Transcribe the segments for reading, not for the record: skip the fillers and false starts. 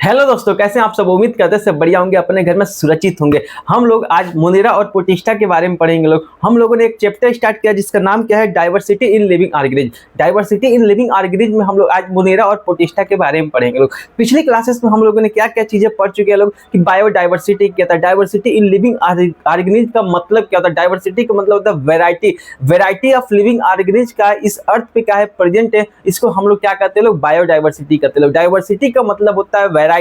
Hello दोस्तों, कैसे हैं आप सब। उम्मीद करते हैं सब बढ़िया होंगे, अपने घर में सुरक्षित होंगे। हम लोग आज मोनेरा और प्रोटिस्टा के बारे में पढ़ेंगे। हम लोगों ने एक चैप्टर स्टार्ट किया जिसका नाम क्या है, diversity in living organism. Diversity in living organism में हम लोग आज मोनेरा और प्रोटिस्टा के बारे में पढ़ेंगे। पिछली क्लासेस में हम लोगों ने क्या क्या चीजें पढ़ चुके हैं कि बायोडाइवर्सिटी क्या था, डाइवर्सिटी इन लिविंग ऑर्गेनिज्म का मतलब क्या होता है, डाइवर्सिटी का मतलब होता है variety. Variety of living organism का इस अर्थ पे क्या है, प्रेजेंट है। इसको हम लोग क्या कहते हैं, बायोडाइवर्सिटी कहते हैं। डाइवर्सिटी का मतलब होता है वैरायटी,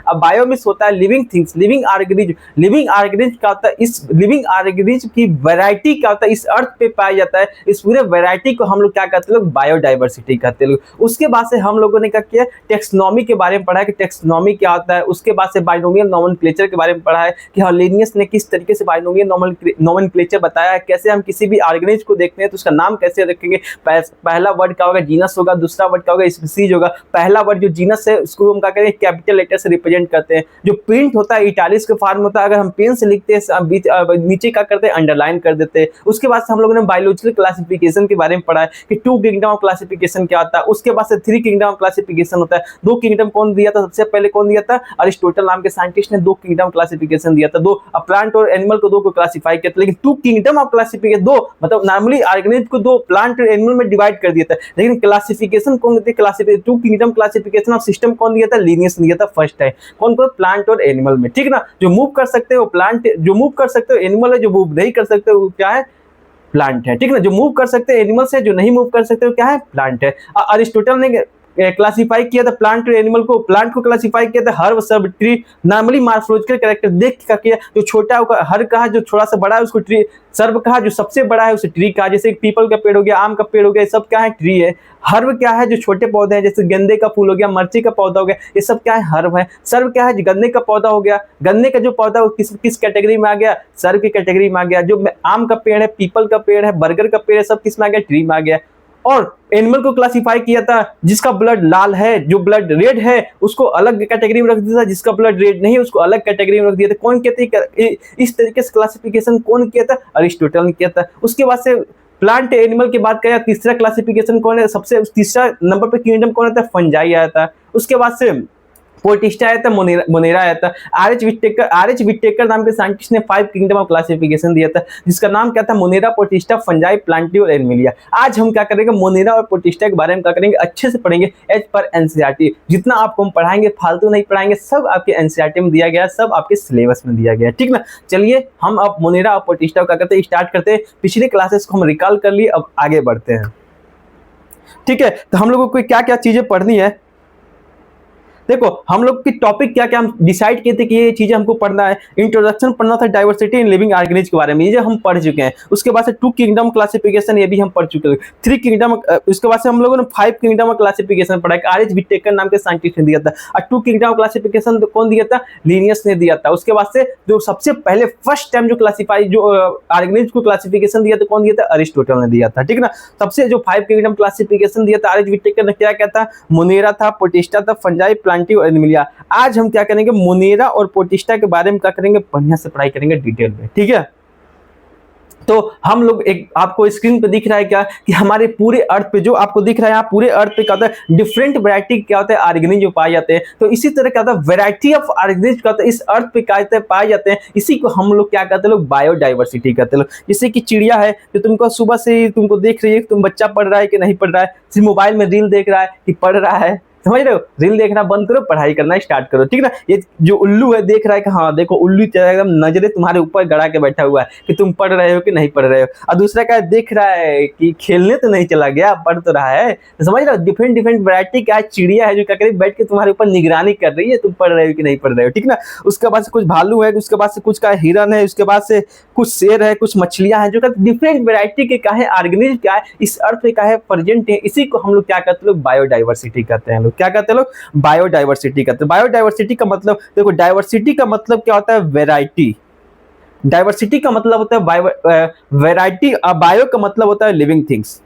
अब बायो मिस होता है living things, living organism. Living organism क्या होता है, इस लिविंग ऑर्गेनिज्म की वैरायटी क्या होता है, इस अर्थ पे पाया जाता है। इस पूरे वैरायटी को हम लोग क्या कहते हैं, बायोडाइवर्सिटी कहते हैं। उसके बाद से हम लोगों ने क्या किया, टेक्सोनॉमी के बारे में पढ़ा है कि टेक्सोनॉमी क्या होता है। उसके बाद से बाइनोमियल नोमेनक्लेचर के बारे में पढ़ा है कि हाँ, लिनियस ने किस तरीके से बाइनोमियल नोमेनक्लेचर बताया है, कैसे हम किसी भी ऑर्गेनिज्म को देखते हैं तो उसका नाम कैसे रखेंगे। पहला वर्ड क्या होगा, जीनस होगा। दूसरा वर्ड क्या होगा, स्पीसीज होगा। पहला वर्ड जो जीनस है उसको हम क्या करेंगे, कैपिटल लेटर से रिप्रेजेंट करते हैं। जो प्रिंट होता है इटालिक्स के फॉर्म होता है, अगर हम पेन से लिखते हैं नीचे क्या करते हैं, अंडरलाइन कर देते हैं। उसके बाद से हम लोगों ने बायोलॉजिकल क्लासिफिकेशन के बारे में पढ़ा है कि 2 किंगडम ऑफ क्लासिफिकेशन क्या होता है। उसके बाद से 3 किंगडम ऑफ क्लासिफिकेशन होता है। 2 किंगडम कौन दिया था, सबसे पहले कौन दिया था, अरिस्टोटल नाम के साइंटिस्ट ने 2 किंगडम क्लासिफिकेशन दिया था। 2 प्लांट और एनिमल को 2 को क्लासिफाई किया था, लेकिन 2 किंगडम ऑफ क्लासिफिकेशन 2 मतलब नॉर्मली ऑर्गेनिज्म को 2 प्लांट और एनिमल में डिवाइड कर दिया था, लेकिन क्लासिफिकेशन कौन दिया, classification 2 kingdom classification of system कौन दिया था, लिनियस ने दिया था फर्स्ट टाइम। कौन कौन, प्लांट और एनिमल में, ठीक ना। जो मूव कर सकते हो प्लांट, जो मूव कर सकते हो एनिमल है, जो मूव नहीं कर सकते हो क्या है, प्लांट है, ठीक ना। जो मूव कर सकते हैं एनिमल्स है, जो नहीं मूव कर सकते हो क्या है, प्लांट है। अरिस्टोटल ने क्लासिफाई किया था प्लांट और एनिमल को, प्लांट को क्लासिफाई किया था हर्ब, सब, ट्री। नॉर्मली मॉर्फोलॉजिकल कैरेक्टर देख के किया, जो छोटा है हर कहा, जो थोड़ा सा बड़ा है उसको ट्री, सर्व कहा, जो सबसे बड़ा है उसे ट्री कहा। जैसे एक पीपल का पेड़ हो गया, आम का पेड़ हो गया, सब क्या है, ट्री है। हर्ब क्या है, जो छोटे पौधे हैं, जैसे गेंदे का फूल हो गया, मिर्ची का पौधा हो गया, ये सब क्या है, हर्ब है। सर्व क्या है, गन्ने का पौधा हो गया, गन्ने का जो पौधा वो किस कैटेगरी में आ गया, सर्व की कैटेगरी में आ गया। जो आम का पेड़ है, पीपल का पेड़ है, बर्गर का पेड़ है, सब किस में आ गया, ट्री में आ गया। और एनिमल को क्लासिफाई किया था जिसका ब्लड लाल है, जो ब्लड रेड है उसको अलग कैटेगरी में रख दिया था, जिसका ब्लड रेड नहीं है उसको अलग कैटेगरी में रख दिया था। कौन कहते हैं, इस तरीके से क्लासिफिकेशन कौन किया था, अरिस्टोटल ने किया था। उसके बाद से प्लांट एनिमल की बात करें, तीसरा क्लासिफिकेशन कौन है, सबसे तीसरा नंबर पे किंगडम कौन आता है, फंजाई आया था। उसके बाद से प्रोटिस्टा आया था, मोनेरा आया था। आर एच विटेकर नाम के साइंटिस्ट ने 5 किंगडम ऑफ क्लासिफिकेशन दिया था, जिसका नाम क्या था, मोनेरा, प्रोटिस्टा, फंजाई, प्लांटी और एनिमिलिया। आज हम क्या करेंगे, मोनेरा और प्रोटिस्टा के बारे में क्या करेंगे, अच्छे से पढ़ेंगे एज पर एनसीईआरटी। जितना आपको हम पढ़ाएंगे फालतू नहीं पढ़ाएंगे, सब आपके एनसीईआरटी में दिया गया है, सब आपके सिलेबस में दिया गया है, ठीक ना। चलिए हम अब मोनेरा और प्रोटिस्टा क्या करते हैं, स्टार्ट करते हैं। पिछले क्लासेस को हम रिकॉल कर लिए, अब आगे बढ़ते हैं, ठीक है। तो हम लोगों को क्या क्या चीजें पढ़नी है, देखो हम लोग की टॉपिक क्या क्या हम डिसाइड किए थे कि ये चीजें हमको पढ़ना है। इंट्रोडक्शन पढ़ना था डाइवर्सिटी इन लिविंग ऑर्गेनिज्म के बारे में, ये हम पढ़ चुके हैं। उसके बाद से 2 किंगडम क्लासिफिकेशन, ये भी हम पढ़ चुके हैं। 3 किंगडम, उसके बाद से हम लोगों ने 5 किंगडम क्लासिफिकेशन पढ़ा है, आर एच विटेकर नाम के साइंटिस्ट ने दिया था। और 2 किंगडम क्लासिफिकेशन कौन दिया था, लिनियस ने दिया था। उसके बाद से जो सबसे पहले फर्स्ट टाइम जो क्लासिफाई, जो ऑर्गेनिज्म को क्लासिफिकेशन दिया था, कौन दिया था, अरिस्टोटल ने दिया था, ठीक ना। सबसे जो 5 किंगडम क्लासिफिकेशन दिया था आर एच विटेकर ने, क्या क्या था, मोनेरा था, प्रोटिस्टा था, फंजाई, प्लांटी और एनिमिलिया। आज हम क्या करेंगे, मोनेरा और प्रोटिस्टा के बारे में क्या करेंगे, बढ़िया से पढ़ाई करेंगे डिटेल में, ठीक है। तो हम लोग एक, आपको स्क्रीन पे दिख रहा है क्या कि हमारे पूरे अर्थ पे जो आपको दिख रहा है, यहाँ पूरे अर्थ पे क्या होता है, डिफरेंट वैरायटी क्या होता है, ऑर्गेनिज्म जो पाए जाते हैं। तो इसी तरह क्या होता है, वैरायटी ऑफ ऑर्गेनिज्म क्या होता है, इस अर्थ पे क्या होता है, पाए जाते हैं। इसी को हम लोग क्या कहते हैं, लोग बायोडाइवर्सिटी कहते हैं। जैसे कि चिड़िया है, जो तुमको सुबह से तुमको देख रही है, तुम बच्चा पढ़ रहा है कि नहीं पढ़ रहा है, सिर्फ मोबाइल में रील देख रहा है कि पढ़ रहा है, समझ रहे हो। रील देखना बंद करो, पढ़ाई करना स्टार्ट करो, ठीक ना। ये जो उल्लू है देख रहा है कि हाँ देखो, उल्लू एकदम नजरे तुम्हारे ऊपर गड़ा के बैठा हुआ है कि तुम पढ़ रहे हो कि नहीं पढ़ रहे हो। और दूसरा क्या देख रहा है कि खेलने तो नहीं चला गया, पढ़ तो रहा है। तो समझ रहे हो, डिफरेंट डिफरेंट वैरायटी क्या चिड़िया है जो क्या करें, बैठ के तुम्हारे ऊपर निगरानी कर रही है, तुम पढ़ रहे हो कि नहीं पढ़ रहे हो, ठीक ना। उसके बाद से कुछ भालू है, उसके बाद से कुछ का हिरन है, उसके बाद से कुछ शेर है, कुछ मछलियां हैं, जो डिफरेंट वैरायटी के क्या है, ऑर्गेनिज्म क्या है, इस अर्थ पे क्या है, प्रेजेंट है। इसी को हम लोग क्या कहते हैं, लोग बायोडाइवर्सिटी कहते हैं। लोग क्या कहते हैं, लोग बायोडाइवर्सिटी कहते हैं। बायोडाइवर्सिटी का मतलब देखो, डाइवर्सिटी का मतलब क्या होता है, वैरायटी। डाइवर्सिटी का मतलब होता है वैरायटी। बायो का मतलब होता है लिविंग थिंग्स।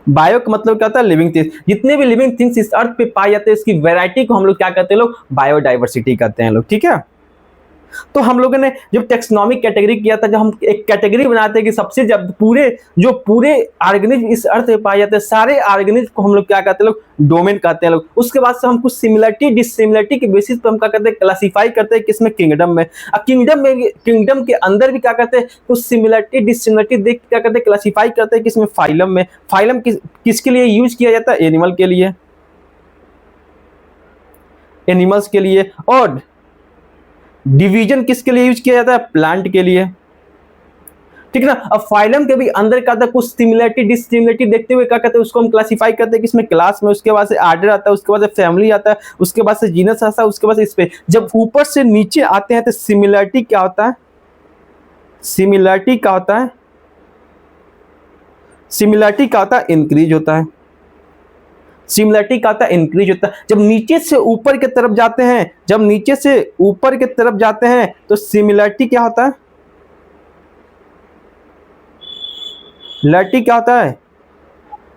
बायो का मतलब क्या होता है, लिविंग थिंग्स। जितने भी लिविंग थिंग्स इस अर्थ पे पाए जाते हैं, इसकी वैरायटी को हम लोग क्या कहते हैं, लोग बायोडाइवर्सिटी कहते हैं लोग, ठीक है। तो हम लोगों ने जब टेक्सोनॉमिक कैटेगरी किया था, जब हम एक कैटेगरी बनाते हैं कि सबसे जब पूरे ऑर्गेनिज्म इस अर्थ में पाए जाते हैं, सारे ऑर्गेनिज्म को हम लोग क्या कहते हैं, लोग डोमेन कहते हैं लोग। उसके बाद से हम कुछ सिमिलरिटी डिसिमिलरिटी के बेसिस पे हम क्या करते हैं, क्लासिफाई करते हैं किसमें, किंगडम में। किंगडम के अंदर भी क्या करते हैं, कुछ सिमिलरिटी डिसिमिलरिटी देख के क्या करते हैं, क्लासिफाई करते हैं किसमें, फाइलम में। फाइलम किसके लिए यूज किया जाता है, एनिमल के लिए, एनिमल्स के लिए। और डिवीजन किसके लिए यूज किया जाता है, प्लांट के लिए, ठीक ना। अब फाइलम के भी अंदर का था कुछ सिमिलरिटी डिसिमिलरिटी देखते हुए क्या कहते हैं, उसको हम क्लासिफाई करते हैं किसमें, क्लास में। उसके बाद से आर्डर आता है, उसके बाद से फैमिली आता है, उसके बाद से जीनस आता है, उसके बाद से स्पेस। जब ऊपर से नीचे आते हैं तो सिमिलरिटी क्या होता है, सिमिलरिटी क्या होता है, सिमिलरिटी क्या होता है, इंक्रीज होता है। सिमिलरिटी का होता है, इंक्रीज होता है। जब नीचे से ऊपर की तरफ जाते हैं, जब नीचे से ऊपर की तरफ जाते हैं तो सिमिलरिटी क्या होता है, सिमिलरिटी क्या होता है,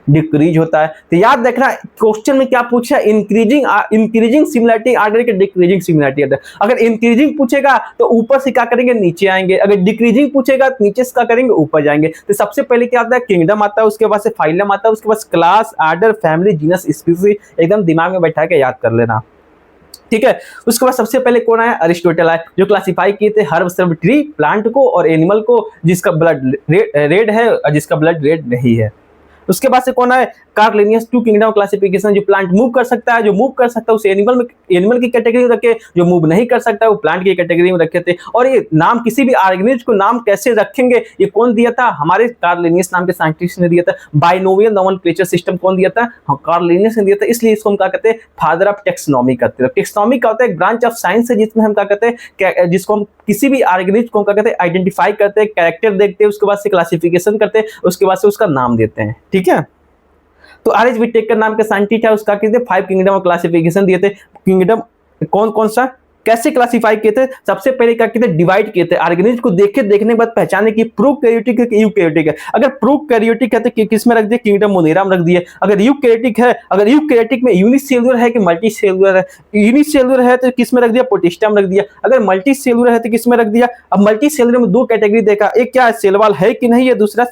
डिक्रीज होता है। तो याद रखना क्वेश्चन में क्या पूछा, इंक्रीजिंग सिमिलरिटी आर्डर के डिक्रीजिंग सिमिलरिटी आता है। अगर इंक्रीजिंग पूछेगा तो ऊपर से क्या करेंगे, नीचे आएंगे। अगर डिक्रीजिंग पूछेगा तो नीचे से क्या करेंगे, ऊपर जाएंगे। तो सबसे पहले क्या आता है, किंगडम आता है, उसके बाद से फाइलम आता है, उसके बाद class, order, family, genus, species. एकदम दिमाग में बैठा के याद कर लेना, ठीक है। उसके बाद सबसे पहले कौन आया, अरिस्टोटल आया, जो क्लासिफाई किए थे हर्ब, सर्ब, ट्री, प्लांट को और एनिमल को, जिसका ब्लड रेड है और जिसका ब्लड रेड नहीं है। उसके बाद से कौन है, Carl Linnaeus, two kingdom classification. जो प्लांट मूव कर सकता है, जो मूव कर सकता है उसे एनिमल की कैटेगरी में रखे, जो मूव नहीं कर सकता है वो प्लांट की कैटेगरी में रखे थे। और ये नाम किसी भी ऑर्गेनिज्म को नाम कैसे रखेंगे, ये कौन दिया था, हमारे कार्ल लिनियस नाम के साइंटिस्ट ने दिया था। बाइनोमियल नोमेनक्लेचर सिस्टम कौन दिया था, कार्ल लिनियस ने दिया था। इसलिए इसको हम क्या कहते हैं, फादर ऑफ टेक्सोनॉमी कहते हैं। टेक्सोनॉमी क्या होता है, एक ब्रांच ऑफ साइंस है जिसमें हम क्या कहते हैं, जिसको हम किसी भी ऑर्गेनिज्म को क्या कहते हैं, आइडेंटिफाई करते हैं, कैरेक्टर देखते हैं, उसके बाद से क्लासिफिकेशन करते हैं, उसके बाद से उसका नाम देते हैं, ठीक है। तो आर.एच. व्हिटेकर नाम के साइंटिस्ट है, उसका कहते हैं 5 किंगडम क्लासिफिकेशन दिए थे। किंगडम कौन कौन सा, कैसे क्लासिफाई किए थे, सबसे पहले क्या किए थे, डिवाइड किए थे। ऑर्गेनिज्म को देखने के बाद पहचाने की प्रोकैरियोटिक है कि यूकैरियोटिक है। अगर प्रोकैरियोटिक है तो किस में रख दिए, किंगडम मोनेरा में रख दिए। अगर यूकैरियोटिक है, अगर यूकैरियोटिक में यूनिसेलुलर है कि मल्टीसेलुलर है, यूनिसेलुलर है तो किस में रख दिया, प्रोटिस्टा में रख दिया। अगर मल्टीसेलुलर है तो किस में रख दिया। अब मल्टीसेलुलर में दो कैटेगरी देखा, एक क्या है, सेलवाल है कि नहीं है, दूसरा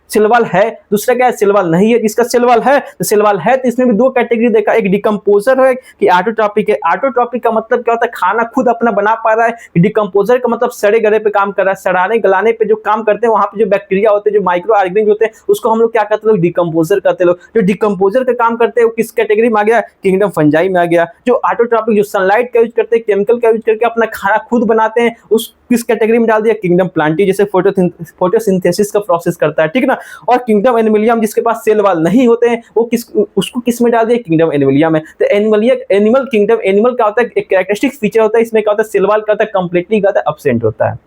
सेलवाल है, दूसरा क्या है, सेलवाल नहीं है। जिसका सेलवाल है तो इसमें भी दो कैटेगरी देखा, एक डिकम्पोजर है कि ऑटोट्रॉपिक है। ऑटोट्रॉपिक का मतलब क्या होता है, खाना खुद अपना बना पा रहा है। डिकम्पोजर का मतलब सड़े गले पे काम कर रहा है, सड़ाने गलाने पे जो काम करते हैं, वहां पे जो बैक्टीरिया होते हैं, जो माइक्रो ऑर्गेनिज्म होते हैं, उसको हम लोग क्या कहते हैं, डिकम्पोजर कहते हैं लोग। जो डिकम्पोजर का काम करते हैं वो किस कैटेगरी में आ गया, किंगडम फंजाई में आ गया। जो ऑटोट्रॉपिक, जो सनलाइट का यूज करते हैं, केमिकल का यूज करके अपना खाना खुद बनाते हैं, उस किस कैटेगरी में डाल दिया, किंगडम प्लांटी, जैसे फोटोसिंथेसिस का प्रोसेस करता है, ठीक ना। और किंगडम एनिमलियम, जिसके पास सेल वाल नहीं होते हैं, वो उसको किस में डाल दिया, किंगडम एनिमलिया में। तो एनिमल किंगडम, एनिमल का होता है एक कैरेक्टरिस्टिक फीचर होता है, इसमें क्या होता है, सेल वाल का होता है, कंप्लीटली का होता है, एब्सेंट होता है,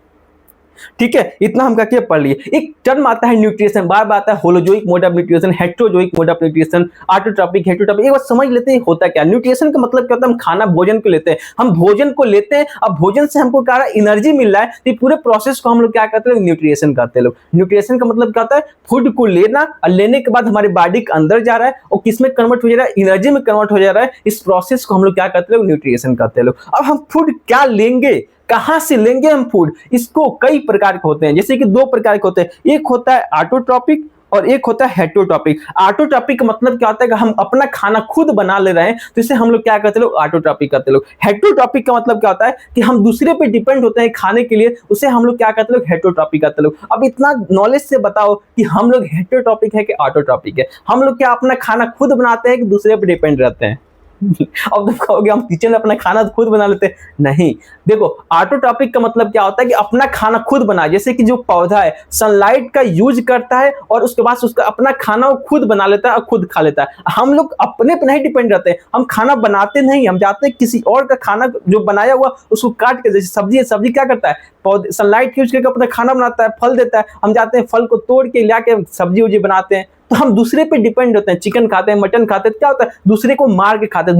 ठीक है। इतना हम क्या पढ़ लिए। एक टर्म आता है न्यूट्रिशन, बार बार आता है, holozoic mode of nutrition, heterozoic mode of nutrition, autotrophic, heterotrophic. एक बार समझ लेते हैं होता क्या। न्यूट्रिशन का मतलब क्या होता है, हम खाना भोजन को लेते हैं, हम भोजन को लेते हैं, अब भोजन से हमको क्या एनर्जी मिल रहा है, तो पूरे प्रोसेस को हम लोग क्या कहते हैं, न्यूट्रिशन कहते हैं लोग। न्यूट्रिशन का मतलब क्या होता है, फूड को लेना और लेने के बाद हमारे बॉडी के अंदर जा रहा है और किस में कन्वर्ट हो जा रहा है, एनर्जी में कन्वर्ट हो जा रहा है। इस प्रोसेस को हम लोग क्या कहते हैं, न्यूट्रिशन कहते हैं लोग। अब हम फूड क्या लेंगे, कहां से लेंगे हम फूड, इसको कई प्रकार के होते हैं। जैसे कि दो प्रकार के होते हैं, एक होता है ऑटोट्रॉपिक और एक होता है हेटेरोट्रॉपिक। ऑटोट्रॉपिक का मतलब क्या होता है कि हम अपना खाना खुद बना ले रहे हैं, तो इसे हम लोग क्या कहते हैं, लोग ऑटोट्रॉपिक कहते हैं लोग। हेटेरोट्रॉपिक का मतलब क्या होता है कि हम दूसरे पे डिपेंड होते हैं खाने के लिए, उसे हम लोग क्या कहते हैं, लोग हेटेरोट्रॉपिक कहते हैं लोग। अब इतना नॉलेज से बताओ कि हम लोग हेटेरोट्रॉपिक है कि ऑटोट्रॉपिक है। हम लोग क्या अपना खाना खुद बनाते हैं कि दूसरे पे डिपेंड रहते हैं। अब तुम कहोगे हम किचन में अपना खाना खुद बना लेते हैं, नहीं। देखो ऑटोट्रॉपिक का मतलब क्या होता है कि अपना खाना खुद बना, जैसे कि जो पौधा है सनलाइट का यूज करता है और उसके बाद उसका अपना खाना वो खुद बना लेता है और खुद खा लेता है। हम लोग अपने पर नहीं डिपेंड रहते हैं, हम खाना बनाते नहीं, हम जाते हैं किसी और का खाना जो बनाया हुआ उसको काट के, जैसे सब्जी है, सब्जी क्या करता है, पौधे सनलाइट यूज करके अपना खाना बनाता है, फल देता है, हम जाते हैं फल को तोड़ के ला के सब्जी उब्जी बनाते हैं। तो हम दूसरे पे डिपेंड होते हैं, चिकन खाते हैं, मटन खाते हैं, क्या होता है, दूसरे को मार के खाते हैं,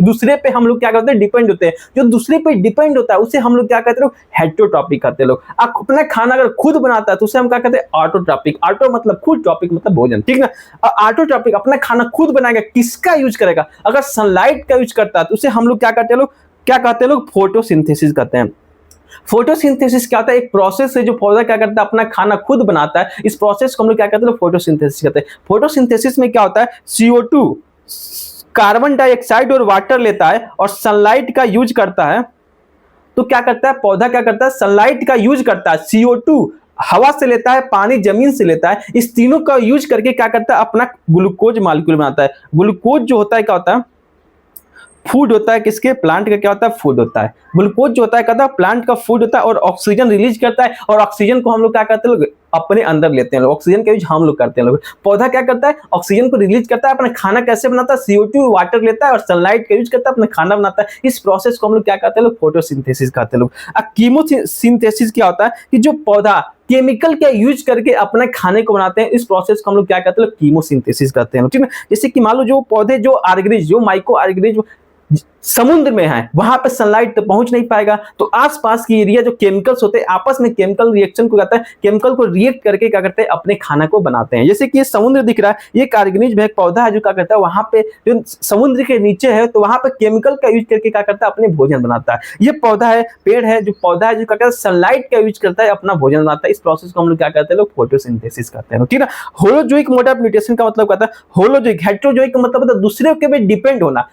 दूसरे पे हम लोग क्या करते हैं, डिपेंड होते हैं। जो दूसरे पे डिपेंड होता है उसे हम लोग क्या कहते हैं, हेटेरोट्रॉपिक कहते हैं लोग। अपना खाना अगर खुद बनाता है तो उसे हम क्या कहते हैं, ऑटोट्रॉपिक। ऑटो मतलब खुद, टॉपिक मतलब भोजन, ठीक ना। ऑटोट्रॉपिक अपना खाना खुद बनाएगा, किसका यूज करेगा, अगर सनलाइट का यूज करता है तो उसे हम लोग क्या कहते हैं, लोग क्या कहते हैं, लोग फोटोसिंथेसिस कहते हैं। फोटोसिंथेसिस क्या होता है? एक प्रोसेस है जो पौधा क्या करता है, अपना खाना खुद बनाता है। इस प्रोसेस को हम लोग क्या कहते हैं? फोटोसिंथेसिस कहते हैं। फोटोसिंथेसिस में क्या होता है? CO2 कार्बन डाइऑक्साइड और वाटर लेता है और सनलाइट का यूज करता है। तो क्या करता है पौधा? क्या करता है? सनलाइट का यूज करता है। CO2 हवा से लेता है, पानी जमीन से लेता है। इस तीनों का यूज करके क्या करता है? अपना ग्लूकोज मॉलिक्यूल बनाता है। ग्लूकोज जो होता है क्या होता है? फूड होता है। किसके? प्लांट का क्या होता है? फूड होता है। ग्लूकोज जो होता है कहता है प्लांट का फूड होता है और ऑक्सीजन रिलीज करता है, और ऑक्सीजन को हम लोग क्या करते हैं? लोग अपने अंदर लेते हैं। ऑक्सीजन का यूज हम लोग करते हैं। लोग पौधा क्या करता है? ऑक्सीजन को रिलीज करता है, अपना खाना कैसे बनाता है? CO2 वाटर लेता है और सनलाइट का यूज करता है, अपना खाना बनाता है। इस प्रोसेस को हम लोग क्या कहते हैं? लोग फोटोसिंथेसिस कहते हैं। लोग कीमोसिंथेसिस क्या होता है? कि जो पौधा केमिकल का यूज करके अपने खाने को बनाते हैं, इस प्रोसेस को हम लोग क्या कहते हैं? कीमोसिंथेसिस कहते हैं। ठीक है, जैसे कि मान लो जो पौधे, जो ऑर्गेनिज, जो माइक्रो ऑर्गेनिज समुद्र में है, वहां पे सनलाइट तो पहुंच नहीं पाएगा, तो आसपास की एरिया जो केमिकल्स होते हैं आपस में केमिकल रिएक्शन को करता है, केमिकल को रिएक्ट करके क्या करते हैं? अपने खाना को बनाते हैं। जैसे कि ये समुद्र दिख रहा है, ये एक ऑर्गेनिज्म है, एक पौधा है जो क्या करता है, वहां पे जो समुद्र के नीचे है तो वहां पे केमिकल का यूज करके क्या करता है? अपने भोजन बनाता है। ये पौधा है, पेड़ है, जो पौधा है जो क्या करता है? सनलाइट का यूज करता है, अपना भोजन बनाता है। इस प्रोसेस को हम लोग क्या कहते हैं? लोग फोटोसिंथेसिस कहते हैं। ठीक है, होलोजोइक मोड ऑफ न्यूट्रिशन का मतलब कहता है होलोजोइक। हेटेरोजोइक का मतलब होता है दूसरे के पे डिपेंड होना,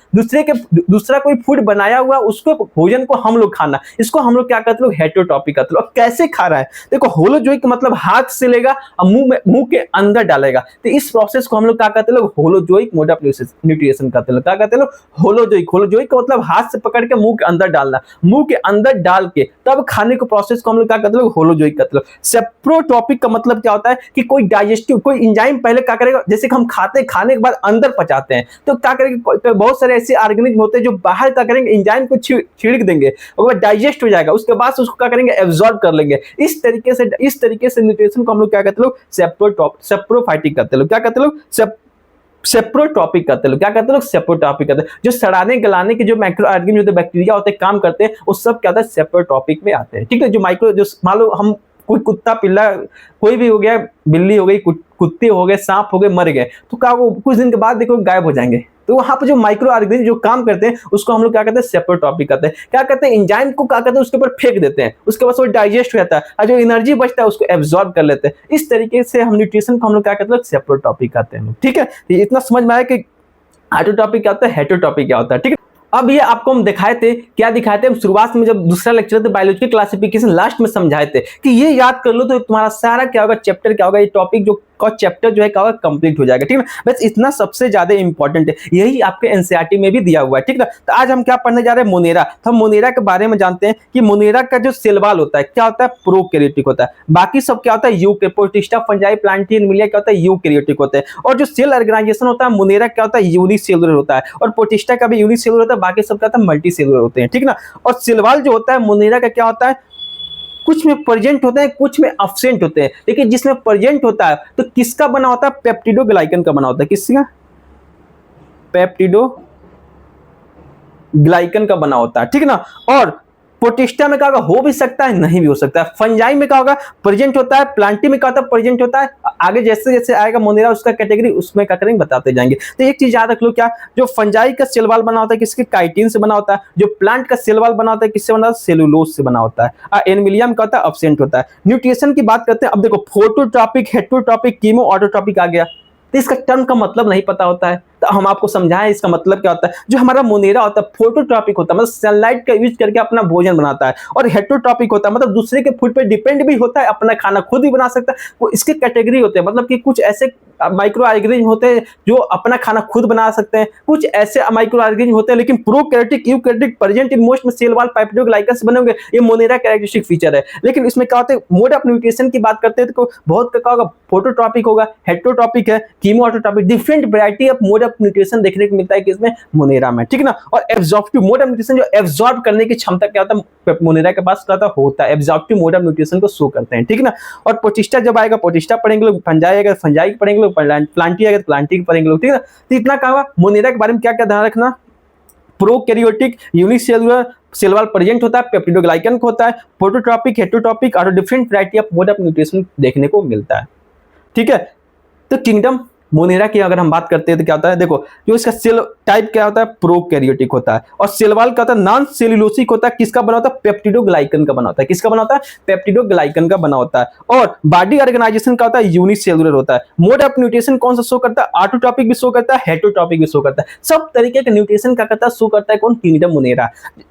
दूसरा कोई फूड बनाया हुआ उसको भोजन को हम लोग खाना, इसको हम लोग क्या कहते हैं? हेटेरोटॉपिक कहते हैं। और कैसे खा रहा है? देखो, होलोजोइक का मतलब हाथ से लेगा और मुंह के अंदर डालेगा, तो इस प्रोसेस को हम लोग क्या कहते हैं? लोग होलोजोइक मोड ऑफ न्यूट्रिशन कहते हैं। क्या कहते हैं लोग? होलोजोइक। होलोजोइक का मतलब हाथ से पकड़ के मुंह के अंदर डालना, मुंह के अंदर डाल के तब खाने को प्रोसेस को हम लोग क्या कहते हैं? लोग होलोजोइक कहते हैं। सेप्रोटॉपिक का मतलब क्या होता है? कि कोई डाइजेस्टिव, कोई एंजाइम पहले क्या करेगा? जैसे कि हम खाने के बाद अंदर पचाते हैं, तो क्या करेंगे? बहुत सारे ऐसे ऑर्गेनिज्म होते हैं जो बाहर क्या करेंगे? एंजाइम को छिड़क देंगे, और डाइजेस्ट हो जाएगा, उसके बाद उसको क्या करेंगे? एब्जॉर्ब कर लेंगे। इस तरीके से न्यूट्रिशन को हम लोग क्या कहते हैं? लोग सेप्रोफाइटिक कहते हैं। लोग क्या कहते हैं? लोग सेप्रोटॉपिक कहते हैं। लोग क्या कहते हैं? लोग सेप्रोटॉपिक कहते हैं। जो सड़ाने गलाने के जो माइक्रो ऑर्गेनिज्म होते हैं, बैक्टीरिया होते हैं, काम करते हैं, वो सब क्या होता है? सेप्रोटॉपिक में आते हैं। ठीक है, जो माइक्रो, जो मान लो हम कोई कुत्ता पिल्ला, कोई भी हो गया, बिल्ली हो गई, कुत्ते हो गए, सांप हो गए, मर गए, तो क्या वो कुछ दिन के बाद देखो गायब हो जाएंगे। तो वहां पर जो माइक्रो ऑर्गेनिज्म जो काम करते हैं उसको हम लोग क्या कहते हैं? सेप्रोटॉपिक कहते हैं। क्या कहते हैं? एंजाइम को क्या कहते हैं? उसके ऊपर फेंक देते हैं, उसके बाद वो डाइजेस्ट हो जाता है, और जो एनर्जी बचता है उसको एब्जॉर्ब कर लेते हैं। इस तरीके से हम न्यूट्रिशन को हम लोग क्या कहते हैं? सेप्रोटॉपिक कहते हैं। ठीक है, इतना समझ में आया कि ऑटोटॉपिक क्या होता है, हेटेरोटॉपिक क्या होता है। ठीक है, अब ये आपको हम दिखाए थे, क्या दिखाए थे? हम शुरुआत में जब दूसरा लेक्चर थे बायोलॉजिकल क्लासिफिकेशन, लास्ट में समझाए थे कि ये याद कर लो तो तुम्हारा सारा क्या होगा? चैप्टर क्या होगा? ये टॉपिक जो का चैप्टर जो है क्या होगा? कंप्लीट हो जाएगा। ठीक है, बस इतना सबसे ज्यादा इंपॉर्टेंट है, यही आपके एनसीईआरटी में भी दिया हुआ है। ठीक है, तो आज हम क्या पढ़ने जा रहे हैं? मोनेरा। तो हम मोनेरा के बारे में जानते हैं कि मोनेरा का जो सेल वॉल होता है क्या होता है? प्रोकैरियोटिक होता है। बाकी सब क्या होता है? UK, protista, fungi, Plantae, Animalia क्या होता है? यूकैरियोटिक होते हैं। और जो सेल ऑर्गेनाइजेशन होता है मोनेरा क्या होता है? यूनिसेलुलर होता है, और प्रोटिस्टा का भी यूनिसेलुलर होता है, बाकी सब क्या होता है? मल्टीसेलुलर होते हैं। ठीक ना, और सेल वॉल जो होता है मोनेरा का क्या होता है? कुछ में प्रेजेंट होते हैं, कुछ में एब्सेंट होते हैं। लेकिन जिसमें प्रेजेंट होता है तो किसका बना होता है? पेप्टिडोग्लाइकन का बना होता है। किसका? पेप्टिडोग्लाइकन का बना होता है। ठीक है ना, और प्रोटिस्टा में क्या होगा? हो भी सकता है, नहीं भी हो सकता है। फंजाई में क्या होगा? प्रेजेंट होता है। प्लांटी में क्या होता है? प्रेजेंट होता है। आगे जैसे जैसे आएगा मोनेरा उसका कैटेगरी, उसमें क्या करेंगे? बताते जाएंगे। तो एक चीज याद रख लो, क्या जो फंजाई का सेल वॉल बना होता है किसके? काइटिन से बना होता है। जो प्लांट का सेल वॉल बना होता है किससे बना होता है? सेलुलोज से बना होता है। एनिमलियम का होता है एब्सेंट होता है। न्यूट्रिशन की बात करते हैं। अब देखो, फोटोट्रॉपिक, हेटेरोटॉपिक, कीमो ऑटोट्रॉपिक आ गया, तो इसका टर्म का मतलब नहीं पता होता है, तो हम आपको समझाएं इसका मतलब क्या होता है। जो हमारा मोनेरा होता है फोटोट्रॉपिक होता है, मतलब सनलाइट का यूज करके अपना भोजन बनाता है, और हेटेरोटॉपिक होता है मतलब दूसरे के फूड पे डिपेंड भी होता है, अपना खाना खुद ही बना सकता है। वो इसके कैटेगरी होते हैं, मतलब कि कुछ ऐसे माइक्रो ऑर्गेनिज्म होते हैं जो अपना खाना खुद बना सकते हैं, कुछ ऐसे माइक्रो ऑर्गेनिज्म होते हैं लेकिन prokaryotic, eukaryotic, present in most में सेल वॉल पेप्टिडोग्लाइकन से बने होंगे। ये मोनेरा कैरेक्टरिस्टिक फीचर है। लेकिन इसमें क्या होता है? मोड ऑफ न्यूट्रिशन की बात करते हैं तो बहुत क्या होगा? फोटोट्रॉपिक होगा, हेटेरोटॉपिक है, chemo autotrophic, different variety of mode of nutrition देखने को मिलता है किसमें? मोनेरा में। ठीक है ना, और एब्जॉर्प्टिव मोड ऑफ न्यूट्रिशन, जो एब्जॉर्ब करने की क्षमता क्या होता है? मोनेरा के पास क्या होता है? एब्जॉर्प्टिव मोड ऑफ न्यूट्रिशन को शो करते हैं। ठीक है ना, और प्रोटिस्टा जब आएगा प्रोटिस्टा पढ़ेंगे लोग, फंजाई आएगा फंजाई पढ़ेंगे लोग, प्लांटी आएगा प्लांटी पढ़ेंगे लोग। ठीक है, तो इतना क्या होगा? मोनेरा के बारे में क्या क्या ध्यान रखना? Prokaryotic, unicellular, cell wall present होता है, पेप्टिडोग्लाइकन होता है, फोटोट्रॉपिक, हेटेरोटॉपिक और different variety of mode of nutrition देखने को मिलता है। ठीक है, तो किंगडम मोनेरा की अगर हम बात करते हैं तो क्या होता है, देखो जो इसका सेल टाइप क्या होता है, प्रोकैरियोटिक होता है। और सेलवाल क्या होता है, नॉन सेल्यूलोसिक होता है। किसका बना होता है, पेप्टिडोग्लाइकन का बना होता है। किसका बना होता है, पेप्टिडोग्लाइकन का बना होता है। और बॉडी ऑर्गेनाइजेशन का होता है, यूनिसेलुलर होता है। मोड ऑफ न्यूट्रिशन कौन सा शो करता है, ऑटोट्रॉपिक भी शो करता है, हेटरोट्रॉपिक भी शो करता है। सब तरीके के न्यूट्रिशन का करता है, शो करता है कौन, किंगडम मोनेरा।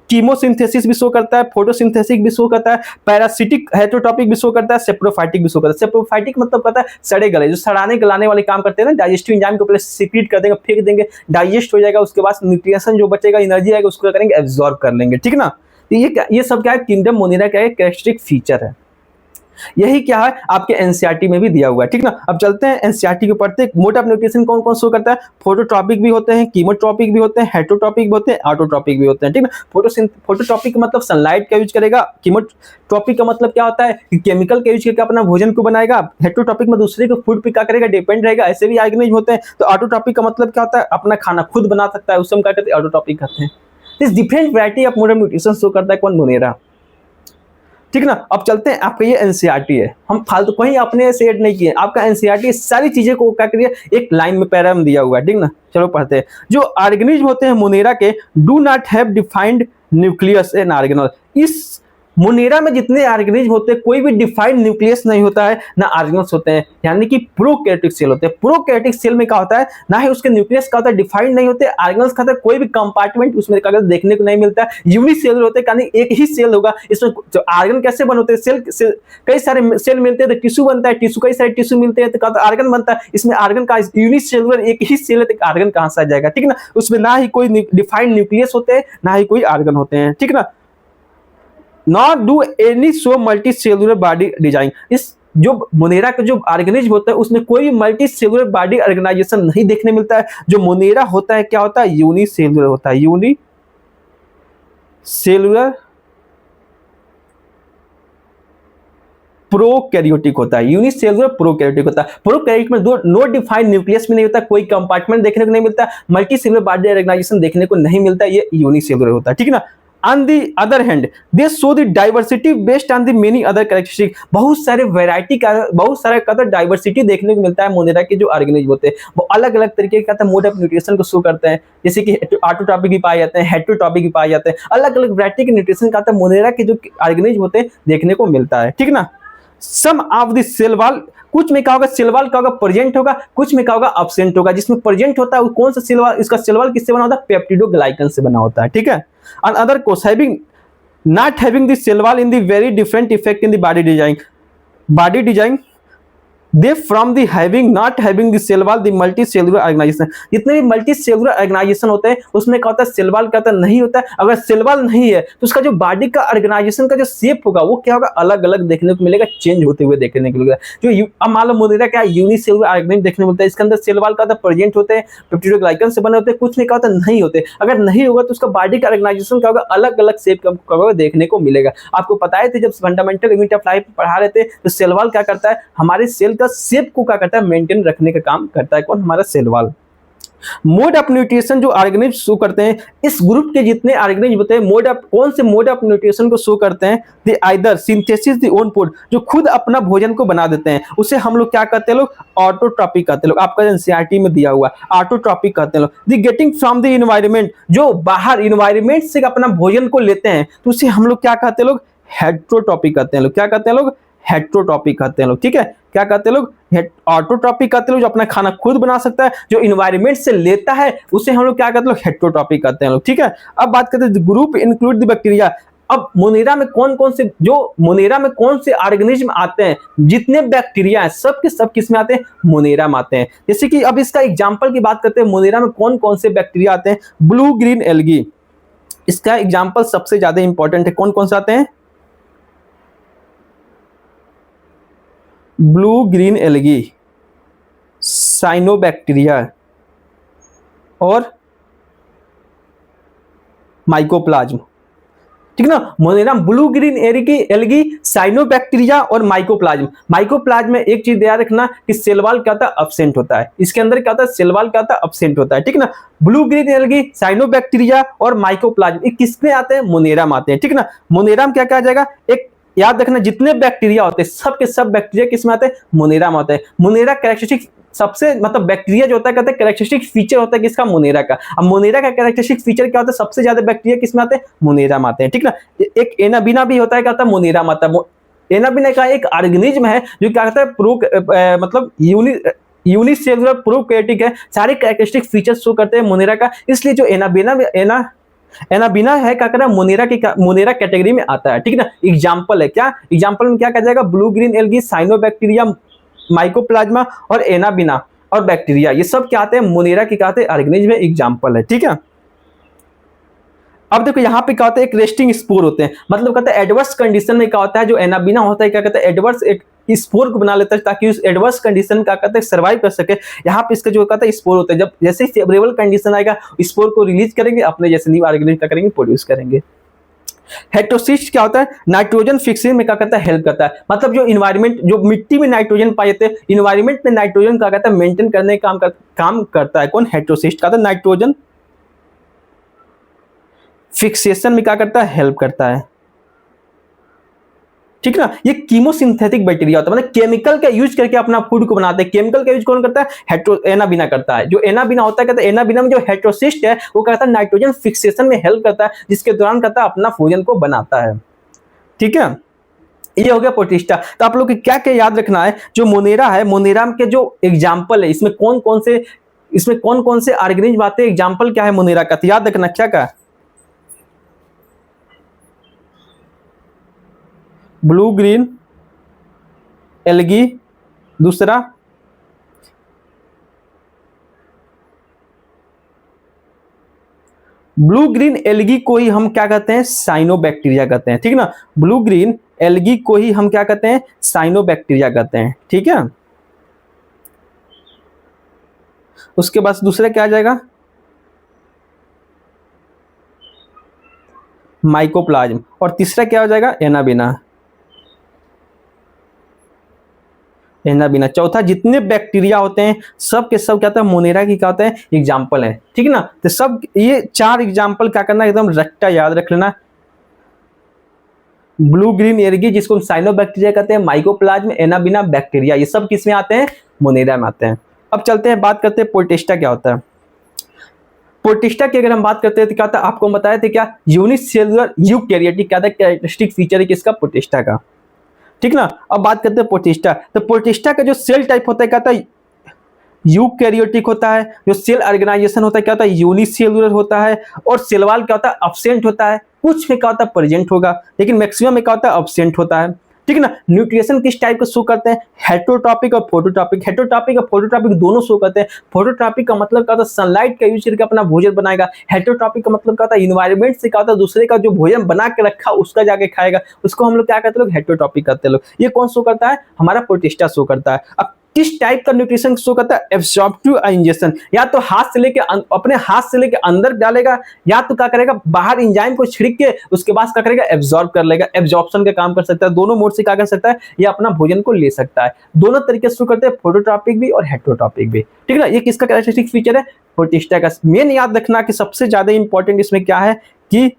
कीमोसिंथेसिस भी शो करता है, फोटोसिंथेसिस भी शो करता है, पैरासिटिक हेटरोट्रॉपिक भी शो करता है, सेप्रोफाइटिक भी शो करता है। सेप्रोफाइटिक मतलब करता है सड़े गले, जो सड़ाने गलाने वाले काम करते हैं ना, डाइजेस्टिव एंजाइम को पहले सीक्रेट कर देंगे, फेंक देंगे, डाइजेस्ट हो जाएगा, उसके बाद न्यूट्रिशन जो बचेगा, एनर्जी आएगा, उसको करेंगे एब्जॉर्ब कर लेंगे, ठीक ना। तो ये सब क्या है, किंगडम मोनेरा का एक कैरेक्टरिस्टिक फीचर है। यही क्या है आपके एनसीईआरटी में भी दिया हुआ है, ठीक ना। अब चलते हैं एनसीईआरटी के पढ़ते। मोड ऑफ न्यूट्रिशन कौन कौन शो करता है, फोटोट्रॉपिक भी होते हैं, कीमोट्रॉपिक भी होते हैं, हेटरोट्रॉपिक भी होते हैं, ऑटोट्रॉपिक भी होते हैं, ठीक ना। फोटोट्रॉपिक का मतलब सनलाइट का यूज करेगा। कीमोट्रॉपिक का मतलब क्या होता है कि केमिकल का यूज करके अपना भोजन को बनाएगा। हेटरोट्रॉपिक में दूसरे को फूड पे क्या करेगा, डिपेंड रहेगा। ऐसे भी ऑर्गेनिज्म होते हैं। तो ऑटोट्रॉपिक का मतलब क्या होता है, अपना खाना खुद बना सकता है, उससे हम क्या कहते हैं, ऑटोट्रॉपिक कहते हैं। This different variety of mode of nutrition show करता है कौन, मोनेरा, ठीक ना। अब चलते हैं, आपका ये एनसीईआरटी है, हम फालतू कहीं अपने से ऐड नहीं किए। आपका एनसीईआरटी सारी चीजें को क्या करिए, एक लाइन में पैरा में दिया हुआ है, ठीक ना। चलो पढ़ते हैं। जो ऑर्गेनिज्म होते हैं मोनेरा के, do not have defined nucleus and organelle. इस मोनेरा में जितने ऑर्गेनिज्म होते हैं, कोई भी डिफाइंड न्यूक्लियस नहीं होता है, ना ऑर्गेनल्स होते हैं, यानी कि प्रोकैरियोटिक सेल होते हैं। प्रोकैरियोटिक सेल में क्या होता है, ना ही उसके न्यूक्लियस का होता है, डिफाइंड नहीं होते, ऑर्गेनल्स का होता है, कोई भी कंपार्टमेंट उसमें देखने को नहीं मिलता है, यूनिसेलुलर होते हैं, यानी एक ही सेल होगा। इसमें जो ऑर्गन कैसे बने होते हैं, सेल कई सारे सेल मिलते हैं तो टिश्यू बनता है, टिश्यू कई सारे टिश्यू मिलते हैं तो ऑर्गन बनता है। इसमें ऑर्गन का यूनिसेलुलर एक ही सेल है, तो ऑर्गन कहां से आ जाएगा, ठीक ना। उसमें ना ही कोई डिफाइंड न्यूक्लियस होते हैं, ना ही कोई ऑर्गन होते हैं, ठीक ना। Not do any so multi cellular body design. इस जो मोनेरा का जो ऑर्गेनिज्म होता है, उसमें कोई मल्टी सेलुलर बॉडी ऑर्गेनाइजेशन नहीं देखने मिलता है। जो मोनेरा होता है क्या होता है, यूनिसेलुलर होता है, यूनिसेलुलर प्रोकैरियोटिक होता है, यूनिसेलुलर प्रोकैरियोटिक होता है। प्रोकैरियोटिक में दो नो डिफाइंड न्यूक्लियस भी नहीं होता, कोई कंपार्टमेंट देखने को नहीं मिलता, मल्टी सेलुलर बॉडी ऑर्गेनाइजेशन देखने को नहीं मिलता, ये यूनिसेलुलर होता है, ठीक ना। On the other hand, they show the diversity based on the many other characteristics। बहुत सारे वैरायटी का, बहुत सारा का डाइवर्सिटी देखने को मिलता है मोनेरा के जो ऑर्गेनिज्म होते हैं, वो अलग अलग तरीके का मोड ऑफ न्यूट्रिशन को शो करते हैं। जैसे कि ऑटोट्रॉपिक भी पाए जाते हैं, हेटरोट्रॉपिक भी पाए जाते हैं, अलग अलग वैरायटी के न्यूट्रिशन का मोनेरा के जो ऑर्गेनिज्म होते हैं देखने को मिलता है, ठीक ना। सम ऑफ द सेल वॉल, कुछ में क्या होगा, सेल वॉल क्या होगा, प्रेजेंट होगा, कुछ में क्या होगा, एब्सेंट होगा। जिसमें प्रेजेंट होता है वो कौन सा सेल वॉल, इसका सेल वॉल किससे बना होता है, पेप्टिडोग्लाइकन से बना होता है, ठीक है। And other course having not having the cell wall in the very different effect in the body design they from the having not having the cell wall the multicellular organization। जितने भी multicellular organisation होते हैं उसमें क्या होता है, cell wall क्या होता है, नहीं होता है। अगर सेल वॉल नहीं है तो उसका जो बॉडी का ऑर्गेनाइजेशन का जो शेप होगा वो क्या होगा, अलग अलग देखने को मिलेगा, चेंज होते हुए देखने को मिलेगा। जो अब मान लो मोनेरा क्या यूनिसेलुलर ऑर्गेनिज्म देखने को मिलता है, इसके अंदर सेल वॉल का होता है, प्रेजेंट होते हैं, पेप्टिडोग्लाइकन से बने होते हैं, कुछ में क्या होता है, नहीं होते। अगर नहीं होगा तो उसका बॉडी का ऑर्गेनाइजेशन क्या होगा, अलग अलग शेप का देखने को मिलेगा। आपको पता है जब फंडामेंटल यूनिट ऑफ लाइफ पढ़ा रहे थे तो सेल वॉल क्या करता है, हमारे सेल का शेप को क्या करता है, मेंटेन रखने का काम करता है कौन, हमारा cell wall. Mode of nutrition जो ऑर्गेनिज्म शो करते हैं, इस ग्रुप के जितने ऑर्गेनिज्म होते हैं, मोड ऑफ कौन से मोड ऑफ न्यूट्रिशन को शो करते हैं, they either synthesis the own food, जो खुद अपना भोजन को बना देते हैं, उसे हम लोग क्या कहते हैं, लोग ऑटोट्रॉपिक कहते हैं। लोग आपका एनसीईआरटी में दिया हुआ ऑटोट्रॉपिक कहते हैं लोग। The getting from the environment, जो बाहर एनवायरनमेंट से अपना भोजन को लेते हैं तो उसे हम लोग क्या कहते हैं, लोग हेटरोट्रॉपिक कहते हैं। लोग क्या कहते हैं, लोग हेटरोट्रॉपिक कहते हैं लोग, ठीक है। क्या कहते हैं लोग, ऑटोट्रॉपिक कहते हैं लोग, जो अपना खाना खुद बना सकता है, जो इन्वायरमेंट से लेता है उसे हम लोग क्या कहते हैं, लोग हेटरोट्रॉपिक कहते हैं लोग, ठीक है। अब बात करते हैं ग्रुप इंक्लूड द बैक्टीरिया। अब मोनेरा में कौन कौन से, जो मोनेरा में कौन से ऑर्गेनिज्म आते हैं, जितने बैक्टीरिया हैं सब के सब किस में आते हैं, मोनेरा में आते हैं। जैसे कि अब इसका एग्जांपल की बात करते हैं, मोनेरा में कौन कौन से बैक्टीरिया आते हैं, ब्लू ग्रीन एल्गी, इसका एग्जाम्पल सबसे ज्यादा इंपॉर्टेंट है। कौन कौन से आते हैं, ब्लू ग्रीन एल्गी, साइनोबैक्टीरिया और माइकोप्लाज्म, ठीक ना। Monera blue green algae, cyanobacteria और माइकोप्लाज्म। माइकोप्लाज्म में एक चीज याद रखना कि सेल वॉल क्या होता है, एब्सेंट होता है। इसके अंदर क्या होता है, सेल वॉल क्या होता है, एब्सेंट होता है, ठीक ना। ब्लू ग्रीन एल्गी, साइनोबैक्टीरिया और माइकोप्लाज्म ये किसमें आते हैं, मोनेरा में आते हैं, ठीक ना। मोनेरा में क्या कहा जाएगा, एक याद रखना जितने बैक्टीरिया होते हैं सब के सब बैक्टीरिया किसमें आते हैं, मोनेरा में आते हैं। मोनेरा कैरेक्टरिस्टिक सबसे मतलब बैक्टीरिया जो होता है कहते हैं कैरेक्टरिस्टिक फीचर होता है किसका, मोनेरा का। अब मोनेरा का कैरेक्टरिस्टिक फीचर क्या होता है, सबसे ज्यादा बैक्टीरिया किसमें आते हैं, मोनेरा में आते हैं, ठीक ना। एक एनाबीना भी होता है, क्या होता है, मोनेरा में आता है। एनाबीना का एक ऑर्गेनिज्म है जो क्या कहता है मतलब यूनिसेलुलर प्रोकैरियोटिक है, सारे कैरेक्टरिस्टिक फीचर्स शो करते हैं मोनेरा का, इसलिए जो एनाबीना है क्या कर रहा है, मोनेरा कैटेगरी में आता है, ठीक ना। एग्जांपल है क्या, एग्जांपल में क्या कहा जाएगा, blue green algae, cyanobacteria, mycoplasma और एनाबीना और बैक्टीरिया, ये सब क्या आते हैं, मोनेरा के क्या आते हैं, ऑर्गेनिज्म में एग्जांपल है, ठीक है। अब देखो यहाँ पे क्या होता है, एक रेस्टिंग स्पोर होते हैं, मतलब कहता है एडवर्स कंडीशन में क्या होता है, जो एनाबीना होता है क्या कहता है, एडवर्स एक स्पोर को बना लेता है ताकि उस एडवर्स कंडीशन में क्या कहते हैं, सर्वाइव कर सके। यहाँ पे इसका जो कहता है स्पोर होता है, जब जैसे ही फेवरेबल कंडीशन आएगा स्पोर को रिलीज करेंगे, अपने जैसे न्यू ऑर्गेनिज्म क्या करेंगे, प्रोड्यूस करेंगे। हेटेरोसिस्ट क्या होता है, नाइट्रोजन फिक्सिंग में क्या करता है, हेल्प करता है, मतलब जो इन्वायरमेंट, जो मिट्टी में नाइट्रोजन पाए जाते हैं, इन्वायरमेंट में नाइट्रोजन क्या करता है, मेंटेन करने का काम करता है। कौन, हेटेरोसिस्ट का, नाइट्रोजन फिक्सेशन में क्या करता है, हेल्प करता है, ठीक ना। ये कीमोसिंथेटिक बैक्टीरिया होता है, मतलब केमिकल का यूज करके अपना फूड को बनाते हैं। केमिकल का यूज कौन करता है, एनाबीना करता है। जो एनाबीना होता है, कहता है एनाबीना में जो हेटेरोसिस्ट है वो कहता है नाइट्रोजन फिक्सेशन में हेल्प करता है, जिसके दौरान कहता है अपना भोजन को बनाता है, ठीक है। ये हो गया प्रोटिस्टा। तो आप लोग क्या क्या याद रखना है, जो मोनेरा है, मोनेरा के जो एग्जाम्पल है, इसमें कौन कौन से ऑर्गेनिज्म आते हैं, एग्जाम्पल क्या है मोनेरा का, तो याद रखना क्या का, ब्लू ग्रीन एल्गी, दूसरा ब्लू ग्रीन एल्गी को ही हम क्या कहते हैं, साइनोबैक्टीरिया कहते हैं, ठीक ना। ब्लू ग्रीन एल्गी को ही हम क्या कहते हैं, साइनोबैक्टीरिया कहते हैं, ठीक है। उसके बाद दूसरा क्या आ जाएगा, माइकोप्लाज्म, और तीसरा क्या हो जाएगा, एनाबीना। चौथा, जितने बैक्टीरिया होते हैं सब के सब क्या होता है, मोनेरा की क्या होता है, एग्जाम्पल है, ठीक ना। तो सब ये 4 एग्जाम्पल क्या करना, एकदम रट्टा याद रख लेना। ब्लू ग्रीन एल्गी जिसको हम साइनोबैक्टीरिया कहते हैं, माइकोप्लाज्म, एनाबीना, बैक्टीरिया, ये सब किसमें आते हैं, मोनेरा में आते हैं। अब चलते हैं, बात करते हैं प्रोटिस्टा क्या होता है। प्रोटिस्टा की अगर हम बात करते हैं तो क्या होता है, आपको बताया था क्या, यूनिसेलुलर यूकैरियोटिक क्या था, कैरेक्टरिस्टिक फीचर है किसका, प्रोटिस्टा का, ठीक ना। अब बात करते हैं प्रोटिस्टा। तो प्रोटिस्टा का जो सेल टाइप होता है क्या होता है, यूकैरियोटिक होता है। जो सेल ऑर्गेनाइजेशन होता है क्या होता है, यूनिसेलुलर होता है। और सेल वॉल क्या होता है, एब्सेंट होता है, कुछ में क्या होता है, प्रेजेंट होगा, लेकिन मैक्सिमम में क्या होता है, एब्सेंट होता है, ठीक ना। न्यूट्रिशन किस टाइप का शो करते हैं, हेटेरोट्रॉपिक और फोटोट्रॉपिक। हेटेरोट्रॉपिक और फोटोट्रॉपिक दोनों शो करते हैं। फोटोट्रॉपिक का मतलब क्या होता है, सनलाइट का यूज करके अपना भोजन बनाएगा। हेटेरोट्रॉपिक का मतलब क्या होता है, इन्वायरमेंट से क्या होता है, दूसरे का जो भोजन बना के रखा उसका जाके खाएगा, उसको हम लोग क्या कहते हैं, लोग हेटेरोट्रॉपिक कहते हैं लोग। ये कौन शो करता है, हमारा प्रोटिस्टा शो करता है। अब किस टाइप का न्यूट्रिशन शो करता है, एब्सॉर्प्टिव इंजेक्शन, या तो हाथ से लेके अपने हाथ से लेके अंदर डालेगा, या तो क्या करेगा, बाहर एंजाइम को छिड़क के उसके बाद क्या करेगा, एब्जॉर्ब कर लेगा, एब्जॉर्प्शन का काम कर सकता है। दोनों मोड से क्या कर सकता है, ये अपना भोजन को ले सकता है। दोनों तरीके से शो करते हैं, फोटोट्रॉपिक भी और हेटेरोट्रॉपिक भी, ठीक है ना। ये किसका कैरेक्टरिस्टिक फीचर है, प्रोटिस्टा का। मेन याद रखना कि सबसे ज्यादा इंपॉर्टेंट इसमें क्या है कि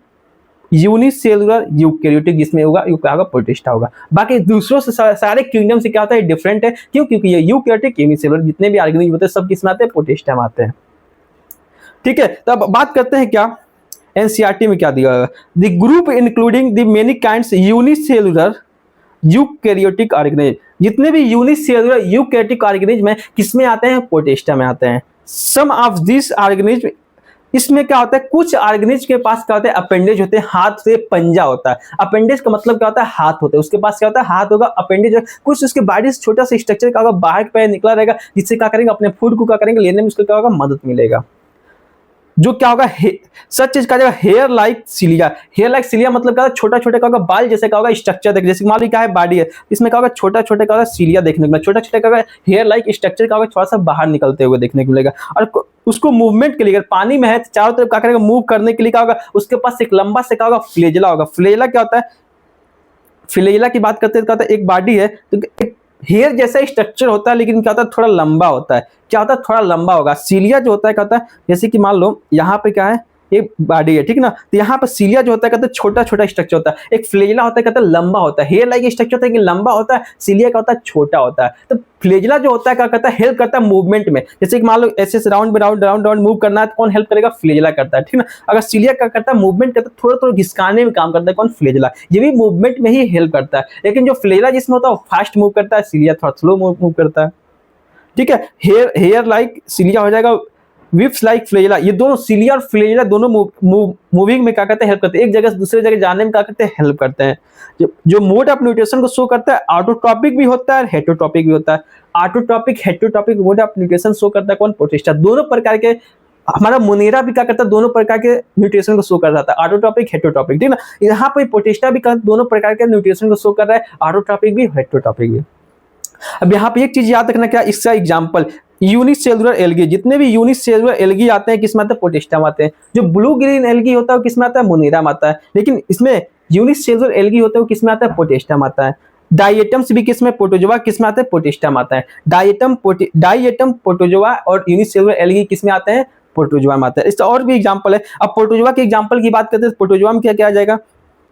यूनिसेलुलर यूकैरियोटिक, जिसमें होगा क्या होगा, प्रोटिस्टा होगा। बाकी दूसरों से सारे किंगडम से क्या होता है, डिफरेंट है, क्यों, क्योंकि ये यूकैरियोटिक, यूनिसेलुलर जितने भी ऑर्गेनिज्म होते हैं सब किसमें आते हैं, प्रोटिस्टा में आते हैं, ठीक है। तो अब बात करते हैं क्या, एनसीईआरटी में क्या दिया गया, the group including the many kinds unicellular eukaryotic organism, जितने भी यूनिसेलुलर यूकैरियोटिक ऑर्गेनिज्म है किसमें आते हैं, प्रोटिस्टा में आते हैं। सम ऑफ दिस ऑर्गेनिज्म, इसमें क्या होता है, कुछ ऑर्गेनिज्म के पास क्या होता है, अपेंडेज होते हैं, हाथ से पंजा होता है। अपेंडेज का मतलब क्या होता है, हाथ होते हैं, उसके पास क्या होता है, हाथ होगा, अपेंडेज। कुछ उसके बॉडी से छोटा सा स्ट्रक्चर क्या होगा, बाहर पे निकला रहेगा, जिससे क्या करेंगे, अपने फूड को क्या करेंगे, लेने में उसको क्या होगा, मदद मिलेगा। जो क्या होगा, सच चीज कहा जाएगा, hair like cilia. Hair like cilia मतलब क्या होगा, छोटा छोटा क्या होगा, बाल जैसे क्या होगा, स्ट्रक्चर देख, जैसे मान लो क्या है, बॉडी है, इसमें क्या होगा, छोटा छोटा क्या होगा, सिलिया देखने को मिलेगा, छोटा छोटा क्या होगा, हेयर लाइक स्ट्रक्चर क्या होगा, थोड़ा सा बाहर निकलते हुए देखने को मिलेगा। और उसको मूवमेंट के लिए, अगर पानी में है तो चारों तरफ क्या करेगा, मूव करने के लिए क्या होगा, उसके पास एक लंबा से क्या होगा, फ्लेजला होगा। फ्लेजला क्या होता है, फ्लेजला की बात करते हैं, क्या होता है, एक बॉडी है तो एक हेयर जैसा स्ट्रक्चर होता है, लेकिन क्या होता है, थोड़ा लंबा होता है। क्या होता है, थोड़ा लंबा होगा। सीलिया जो होता है क्या होता है, जैसे कि मान लो यहाँ पे क्या है, एक बॉडी है, ठीक ना। तो यहाँ पर सीलिया जो होता है कहते हैं छोटा छोटा स्ट्रक्चर होता है, एक फ्लेजिला होता है कहते हैं लंबा होता है, हेयर लाइक स्ट्रक्चर होता है कि लंबा होता है, सीलिया का होता है छोटा होता है। तो फ्लेजिला जो होता है क्या करता है, हेल्प करता है मूवमेंट में, जैसे कि मान लो ऐसे round round round round move करना है तो कौन हेल्प करेगा, फ्लेजिला करता है, ठीक ना। अगर सीलिया क्या करता है, मूवमेंट करता है, थोड़ा थोड़ा घिसकाने में काम करता है, कौन, फ्लेजिला, ये भी मूवमेंट में ही हेल्प करता है। लेकिन जो फ्लेजिला जिसमें होता है वो फास्ट मूव करता है, सीलिया थोड़ा स्लो मूव करता है, ठीक है। हेयर लाइक सीलिया हो जाएगा, विप्स लाइक फ्लेजिला, ये दोनों सीलिया और फ्लेजिला दोनों मूविंग में क्या करते हैं, हेल्प करते हैं, एक जगह से दूसरे जगह जाने में क्या करते हैं, हेल्प करते हैं। जो मोड ऑफ न्यूट्रिशन को शो करता है, ऑटोट्रॉपिक भी होता है और हेटरोट्रॉपिक भी होता है। Autotrophic heterotrophic mode of nutrition show करता है कौन, प्रोटिस्टा। दोनों प्रकार के, हमारा मोनेरा भी क्या करता है, दोनों प्रकार के न्यूट्रिशन को शो कर रहा था, ऑटोट्रॉपिक हेटरोट्रॉपिक, ठीक ना। यहाँ पर प्रोटिस्टा भी दोनों प्रकार के न्यूट्रिशन को शो कर रहा है, ऑटोट्रॉपिक भी हेटरोट्रॉपिक भी। अब यहाँ पे एक चीज याद रखना, क्या इसका एग्जांपल, यूनिसेलुलर एल्गी, जितने भी यूनिसेलुलर एल्गी आते हैं किसमें आते हैं, प्रोटिस्टा में आते हैं। जो ब्लू ग्रीन एल्गी होता है वो किसमें आता है, मोनेरा में आता है। लेकिन इसमें यूनिसेलुलर एल्गी होता है वो किसमें आता है, प्रोटिस्टा में आता है। डाइएटम्स भी किसमें, प्रोटोजोआ किसमें आता है, प्रोटिस्टा में आता है। डाइएटम प्रोटोजोआ और यूनिसेलुलर एल्गी किसमें आते हैं, प्रोटोजोआ में आता है। इसका और भी एग्जांपल है। अब प्रोटोजोआ के एग्जांपल की बात करते हैं, प्रोटोजोआ में क्या क्या आ जाएगा,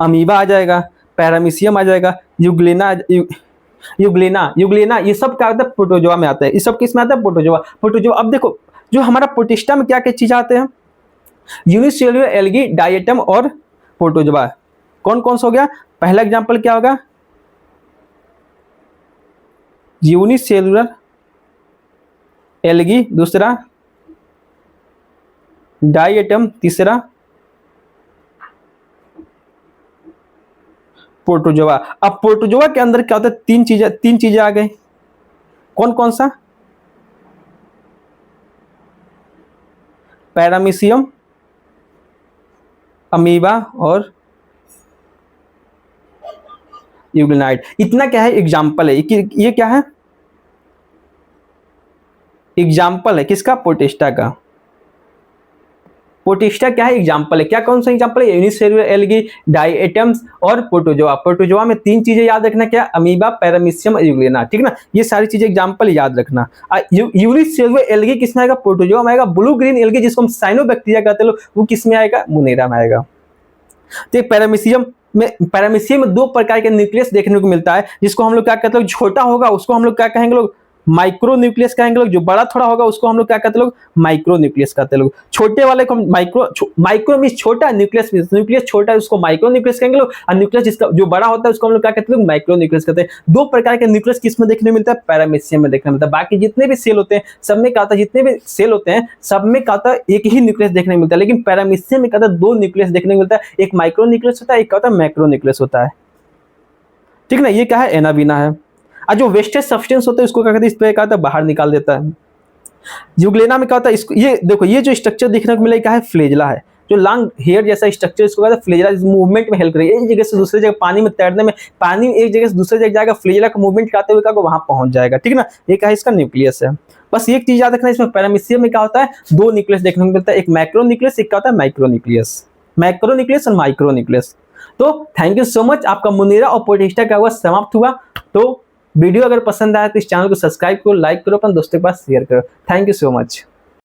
अमीबा आ जाएगा, पैरामीशियम आ जाएगा, यूग्लेना, ये सब क्या आता है, प्रोटोजोआ में आता है। ये सब किस में आता है, प्रोटोजोआ। अब देखो जो हमारा प्रोटिस्टा में क्या क्या चीज आते हैं, यूनिसेलुलर एल्गी, डाइएटम और प्रोटोजोआ। कौन कौन सा हो गया, पहला एग्जांपल क्या होगा, यूनिसेलुलर एल्गी, दूसरा डाइएटम, तीसरा प्रोटोजोआ। अब प्रोटोजोआ के अंदर क्या होता है, तीन चीजें आ गई, कौन कौन सा, पैरामीशियम, अमीबा और यूग्लिनाइड। इतना क्या है, एग्जाम्पल है, ये क्या है, एग्जाम्पल है किसका, प्रोटिस्टा का। प्रोटिस्टा क्या है, एग्जाम्पल है। क्या कौन सा एग्जाम्पल है, यूनिसेलुलर एल्गी, डाइएटम्स और प्रोटोजोआ। प्रोटोजोआ में तीन चीजें याद रखना, क्या, अमीबा, पैरामीशियम, यूग्लिना, ठीक ना। ये सारी चीजें एग्जाम्पल याद रखना। यूनिसेलुलर एल्गी किसमें आएगा, प्रोटोजोआ में आएगा। ब्लू ग्रीन एल्गी जिसको हम साइनोबैक्टीरिया कहते हैं वो किसमें आएगा, मोनेरा में आएगा। तो पैरामीशियम में दो प्रकार के न्यूक्लियस देखने को मिलता है, जिसको हम लोग क्या कहते हैं, छोटा होगा उसको हम लोग क्या कहेंगे, लोग माइक्रो न्यूक्लियस कहेंगे लोग, जो बड़ा थोड़ा होगा उसको हम लोग क्या कहते हैं, लोग माइक्रो न्यूक्लियस कहते हैं लोग। छोटे वाले को माइक्रो मींस छोटा, न्यूक्लियस छोटा है उसको माइक्रो न्यूक्लियस कहेंगे लोग, और न्यूक्लियस जिसका जो बड़ा होता है उसको हम लोग क्या कहते हैं, लोग माइक्रो न्यूक्लियस कहते हैं। दो प्रकार के न्यूक्लियस किसमें देखने मिलता है, पैरामीशियम में देखने मिलता है। बाकी जितने भी सेल होते हैं सब में क्या होता है, जितने भी सेल होते हैं सब में क्या होता है, एक ही न्यूक्लियस देखने मिलता है। लेकिन पैरामीशियम में क्या होता है, दो न्यूक्लियस देखने मिलता है, एक माइक्रो न्यूक्लियस होता है, एक क्या होता है, मैक्रो न्यूक्लियस होता है, ठीक ना। ये क्या है, एनावीना है। और जो वेस्टेज सब्सटेंस होता है उसको क्या कहते हैं, इस पे क्या होता है, बाहर निकाल देता है। यूग्लेना में क्या होता है, इसको ये देखो, ये जो स्ट्रक्चर देखने को मिला क्या है, फ्लेजिला है। जो लॉन्ग हेयर जैसा स्ट्रक्चर इसको कहते हैं फ्लेजिला, मूवमेंट में हेल्प करेगी, एक जगह से दूसरी जगह पानी में तैरने में, पानी एक जगह से दूसरी जगह जाएगा, फ्लेजिला का मूवमेंट करते हुए वहां पहुंच जाएगा, ठीक ना। ये क्या है, इसका न्यूक्लियस है। बस एक चीज याद रखना, इसमें पैरामीशियम में क्या होता है, दो न्यूक्लियस देखने को मिलता है, एक मैक्रो न्यूक्लियस, एक क्या होता है, माइक्रो न्यूक्लियस। मैक्रो न्यूक्लियस और माइक्रो न्यूक्लियस। तो थैंक यू सो मच, आपका मोनेरा और प्रोटिस्टा का हुआ समाप्त हुआ। तो वीडियो अगर पसंद आया तो इस चैनल को सब्सक्राइब करो, लाइक करो, अपने दोस्तों के पास शेयर करो। Thank you so much.